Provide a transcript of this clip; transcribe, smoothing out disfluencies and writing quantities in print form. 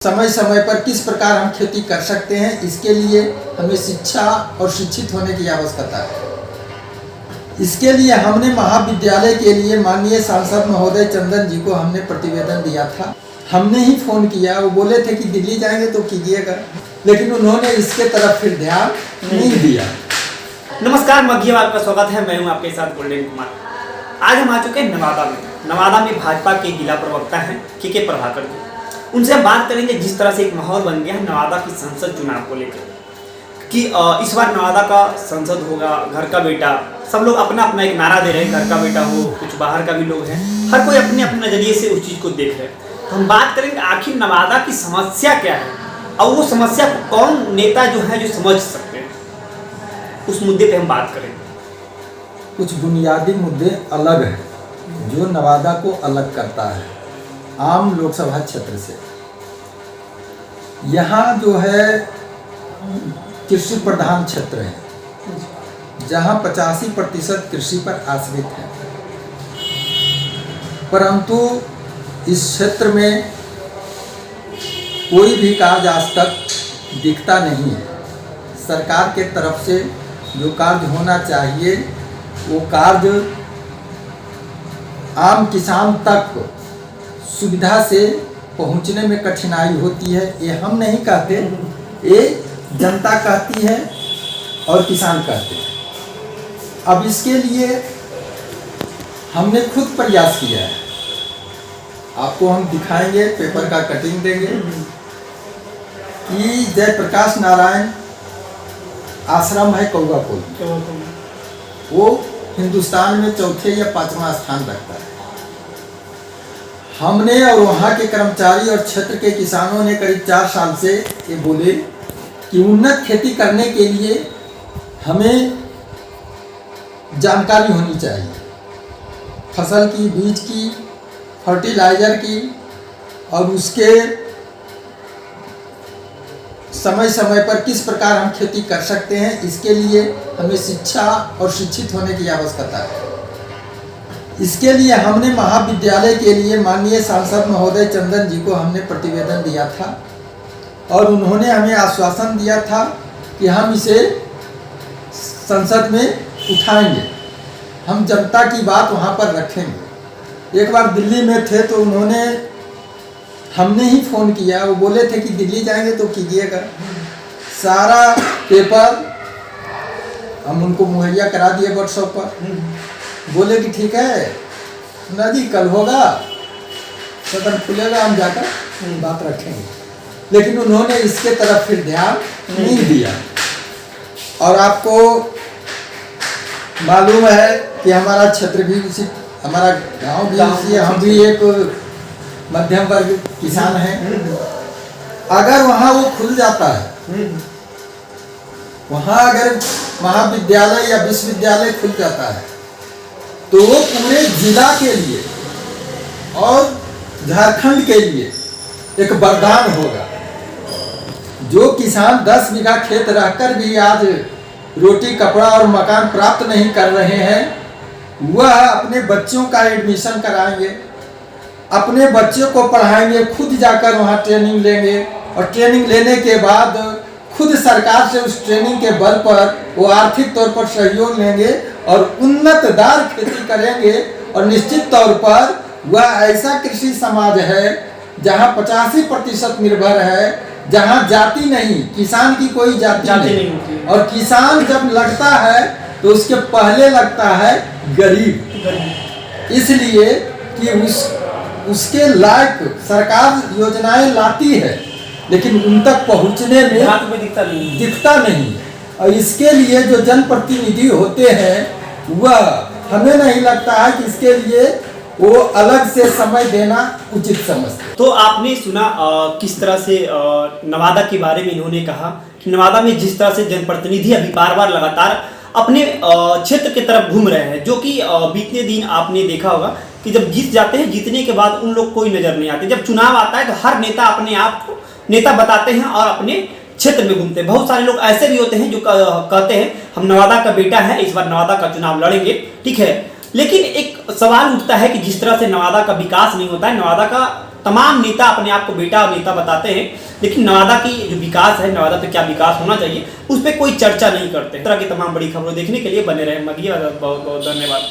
समय समय पर किस प्रकार हम खेती कर सकते हैं, इसके लिए हमें शिक्षा और शिक्षित होने की आवश्यकता है। इसके लिए हमने महाविद्यालय के लिए माननीय सांसद महोदय चंदन जी को हमने प्रतिवेदन दिया था। हमने ही फ़ोन किया, वो बोले थे कि दिल्ली जाएंगे तो कीजिएगा, लेकिन उन्होंने इसके तरफ फिर ध्यान नहीं दिया। नमस्कार, मघिया में आपका स्वागत है। मैं हूं आपके साथ गोल्डन कुमार। आज हम आ चुके हैं नवादा में भाजपा के जिला प्रवक्ता हैं के प्रभाकर जी। उनसे हम बात करेंगे जिस तरह से एक माहौल बन गया है नवादा की संसद चुनाव को लेकर कि इस बार नवादा का संसद होगा घर का बेटा। सब लोग अपना अपना एक नारा दे रहे हैं, घर का बेटा हो, कुछ बाहर का भी लोग हैं, हर कोई अपने अपने नज़रिए से उस चीज़ को देख रहे हैं। तो हम बात करेंगे आखिर नवादा की समस्या क्या है और वो समस्या को कौन नेता जो है जो समझ सकते हैं, उस मुद्दे पे हम बात करेंगे। कुछ बुनियादी मुद्दे अलग हैं जो नवादा को अलग करता है आम लोकसभा क्षेत्र से। यहाँ जो है कृषि प्रधान क्षेत्र है, जहाँ 85% कृषि पर आश्रित है, परंतु इस क्षेत्र में कोई भी कार्य आज तक दिखता नहीं है। सरकार के तरफ से जो कार्य होना चाहिए वो कार्य आम किसान तक सुविधा से पहुंचने में कठिनाई होती है। ये हम नहीं कहते, ये जनता कहती है और किसान कहते हैं। अब इसके लिए हमने खुद प्रयास किया है, आपको हम दिखाएंगे, पेपर का कटिंग देंगे कि जयप्रकाश नारायण आश्रम है कौगापुर, वो हिंदुस्तान में चौथे या 5वां स्थान रखता है। हमने और वहाँ के कर्मचारी और क्षेत्र के किसानों ने करीब 4 साल से ये बोले कि उन्नत खेती करने के लिए हमें जानकारी होनी चाहिए, फसल की, बीज की, फर्टिलाइज़र की, और उसके समय समय पर किस प्रकार हम खेती कर सकते हैं, इसके लिए हमें शिक्षा और शिक्षित होने की आवश्यकता है। इसके लिए हमने महाविद्यालय के लिए माननीय सांसद महोदय चंदन जी को हमने प्रतिवेदन दिया था और उन्होंने हमें आश्वासन दिया था कि हम इसे संसद में उठाएंगे, हम जनता की बात वहाँ पर रखेंगे। एक बार दिल्ली में थे तो हमने ही फ़ोन किया, वो बोले थे कि दिल्ली जाएंगे तो कीजिएगा। सारा पेपर हम उनको मुहैया करा दिए व्हाट्सएप पर। बोले कि ठीक है ना जी, कल होगा, सदन खुलेगा, हम जाकर बात रखेंगे, लेकिन उन्होंने इसके तरफ फिर ध्यान नहीं दिया। और आपको मालूम है कि हमारा क्षेत्र भी उसी, हमारा गांव भी उसी, हम भी एक मध्यम वर्ग किसान हैं। अगर वहाँ वो खुल जाता है, वहाँ अगर महाविद्यालय या विश्वविद्यालय खुल जाता है तो वो पूरे जिला के लिए और झारखंड के लिए एक वरदान होगा। जो किसान 10 बीघा खेत रहकर भी आज रोटी, कपड़ा और मकान प्राप्त नहीं कर रहे हैं, वह अपने बच्चों का एडमिशन कराएंगे, अपने बच्चों को पढ़ाएंगे, खुद जाकर वहाँ ट्रेनिंग लेंगे और ट्रेनिंग लेने के बाद खुद सरकार से उस ट्रेनिंग के बल पर वो आर्थिक तौर पर सहयोग लेंगे और उन्नतदार खेती करेंगे। और निश्चित तौर पर वह ऐसा कृषि समाज है जहाँ 85% निर्भर है, जहाँ जाति नहीं, किसान की कोई जाति नहीं। और किसान जब लगता है तो उसके पहले लगता है गरीब, इसलिए कि उसके लायक सरकार योजनाएं लाती है लेकिन उन तक पहुँचने में दिखता नहीं। और इसके लिए जो जनप्रतिनिधि होते हैं वह, हमें नहीं लगता है कि इसके लिए वो अलग से समय देना उचित समझते। तो आपने सुना किस तरह से नवादा के बारे में इन्होंने कहा कि नवादा में जिस तरह से जनप्रतिनिधि अभी बार बार लगातार अपने क्षेत्र की तरफ घूम रहे हैं, जो कि बीते दिन आपने देखा होगा कि जब जीत जाते हैं, जीतने के बाद उन लोग कोई नजर नहीं आते। जब चुनाव आता है तो हर नेता अपने आप को नेता बताते हैं और अपने क्षेत्र में घूमते हैं। बहुत सारे लोग ऐसे भी होते हैं जो कहते हैं हम नवादा का बेटा है, इस बार नवादा का चुनाव लड़ेंगे, ठीक है। लेकिन एक सवाल उठता है कि जिस तरह से नवादा का विकास नहीं होता है, नवादा का तमाम नेता अपने आप को बेटा और नेता बताते हैं, लेकिन नवादा की जो विकास है, नवादा पे क्या विकास होना चाहिए, उस पर कोई चर्चा नहीं करते। इस तरह की तमाम बड़ी खबरों देखने के लिए बने रहे मघिया। बहुत बहुत धन्यवाद।